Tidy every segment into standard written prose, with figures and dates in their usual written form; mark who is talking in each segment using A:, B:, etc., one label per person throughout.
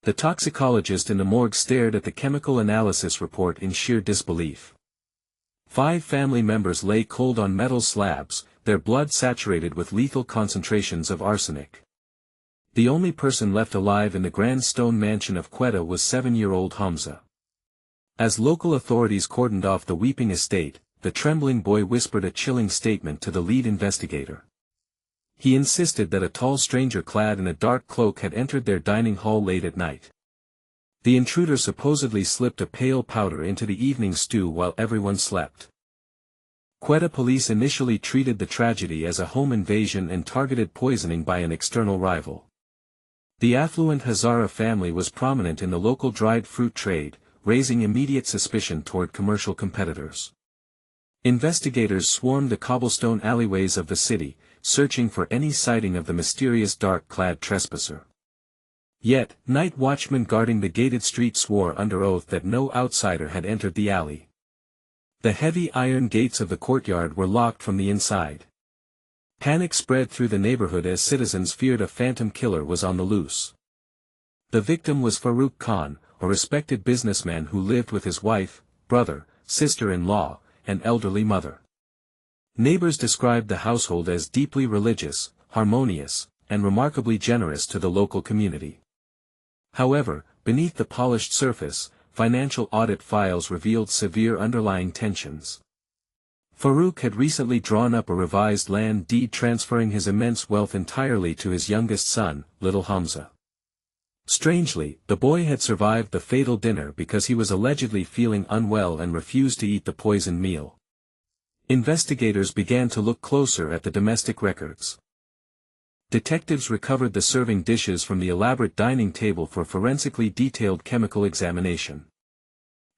A: The toxicologist in the morgue stared at the chemical analysis report in sheer disbelief. 5 family members lay cold on metal slabs, their blood saturated with lethal concentrations of arsenic. The only person left alive in the grand stone mansion of Quetta was 7-year-old Hamza. As local authorities cordoned off the weeping estate, the trembling boy whispered a chilling statement to the lead investigator. He insisted that a tall stranger clad in a dark cloak had entered their dining hall late at night. The intruder supposedly slipped a pale powder into the evening stew while everyone slept. Quetta police initially treated the tragedy as a home invasion and targeted poisoning by an external rival. The affluent Hazara family was prominent in the local dried fruit trade, raising immediate suspicion toward commercial competitors. Investigators swarmed the cobblestone alleyways of the city, searching for any sighting of the mysterious dark-clad trespasser. Yet, night watchmen guarding the gated street swore under oath that no outsider had entered the alley. The heavy iron gates of the courtyard were locked from the inside. Panic spread through the neighborhood as citizens feared a phantom killer was on the loose. The victim was Farooq Khan, a respected businessman who lived with his wife, brother, sister-in-law, and elderly mother. Neighbors described the household as deeply religious, harmonious, and remarkably generous to the local community. However, beneath the polished surface, financial audit files revealed severe underlying tensions. Farooq had recently drawn up a revised land deed transferring his immense wealth entirely to his youngest son, little Hamza. Strangely, the boy had survived the fatal dinner because he was allegedly feeling unwell and refused to eat the poisoned meal. Investigators began to look closer at the domestic records. Detectives recovered the serving dishes from the elaborate dining table for forensically detailed chemical examination.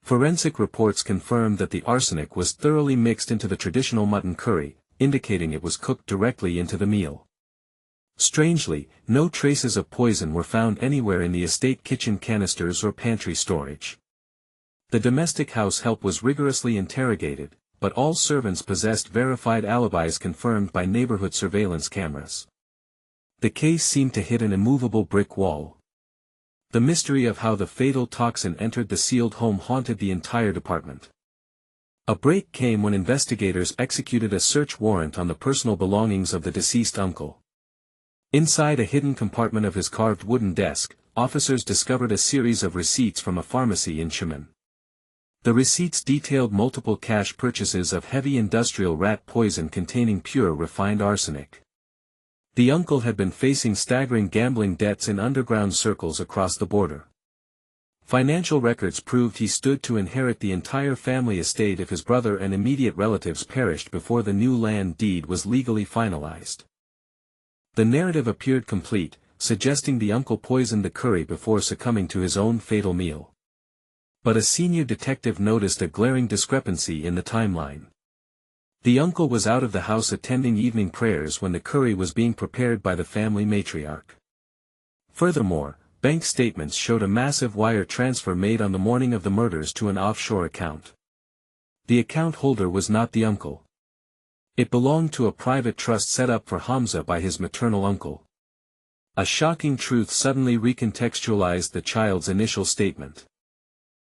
A: Forensic reports confirmed that the arsenic was thoroughly mixed into the traditional mutton curry, indicating it was cooked directly into the meal. Strangely, no traces of poison were found anywhere in the estate kitchen canisters or pantry storage. The domestic house help was rigorously interrogated, but all servants possessed verified alibis confirmed by neighborhood surveillance cameras. The case seemed to hit an immovable brick wall. The mystery of how the fatal toxin entered the sealed home haunted the entire department. A break came when investigators executed a search warrant on the personal belongings of the deceased uncle. Inside a hidden compartment of his carved wooden desk, officers discovered a series of receipts from a pharmacy in Shaman. The receipts detailed multiple cash purchases of heavy industrial rat poison containing pure refined arsenic. The uncle had been facing staggering gambling debts in underground circles across the border. Financial records proved he stood to inherit the entire family estate if his brother and immediate relatives perished before the new land deed was legally finalized. The narrative appeared complete, suggesting the uncle poisoned the curry before succumbing to his own fatal meal. But a senior detective noticed a glaring discrepancy in the timeline. The uncle was out of the house attending evening prayers when the curry was being prepared by the family matriarch. Furthermore, bank statements showed a massive wire transfer made on the morning of the murders to an offshore account. The account holder was not the uncle. It belonged to a private trust set up for Hamza by his maternal uncle. A shocking truth suddenly recontextualized the child's initial statement.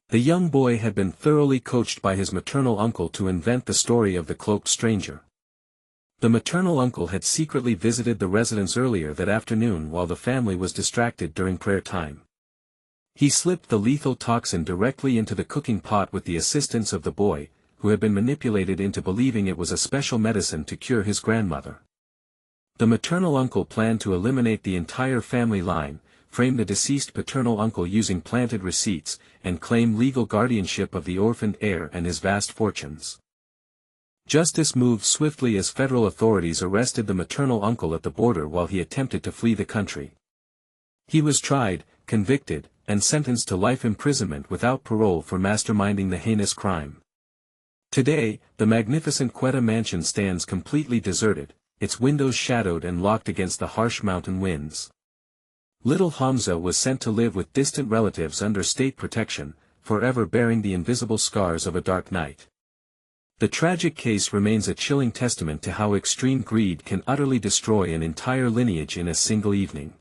A: The young boy had been thoroughly coached by his maternal uncle to invent the story of the cloaked stranger. The maternal uncle had secretly visited the residence earlier that afternoon while the family was distracted during prayer time. He slipped the lethal toxin directly into the cooking pot with the assistance of the boy, who had been manipulated into believing it was a special medicine to cure his grandmother. The maternal uncle planned to eliminate the entire family line, frame the deceased paternal uncle using planted receipts, and claim legal guardianship of the orphaned heir and his vast fortunes. Justice moved swiftly as federal authorities arrested the maternal uncle at the border while he attempted to flee the country. He was tried, convicted, and sentenced to life imprisonment without parole for masterminding the heinous crime. Today, the magnificent Quetta mansion stands completely deserted, its windows shadowed and locked against the harsh mountain winds. Little Hamza was sent to live with distant relatives under state protection, forever bearing the invisible scars of a dark night. The tragic case remains a chilling testament to how extreme greed can utterly destroy an entire lineage in a single evening.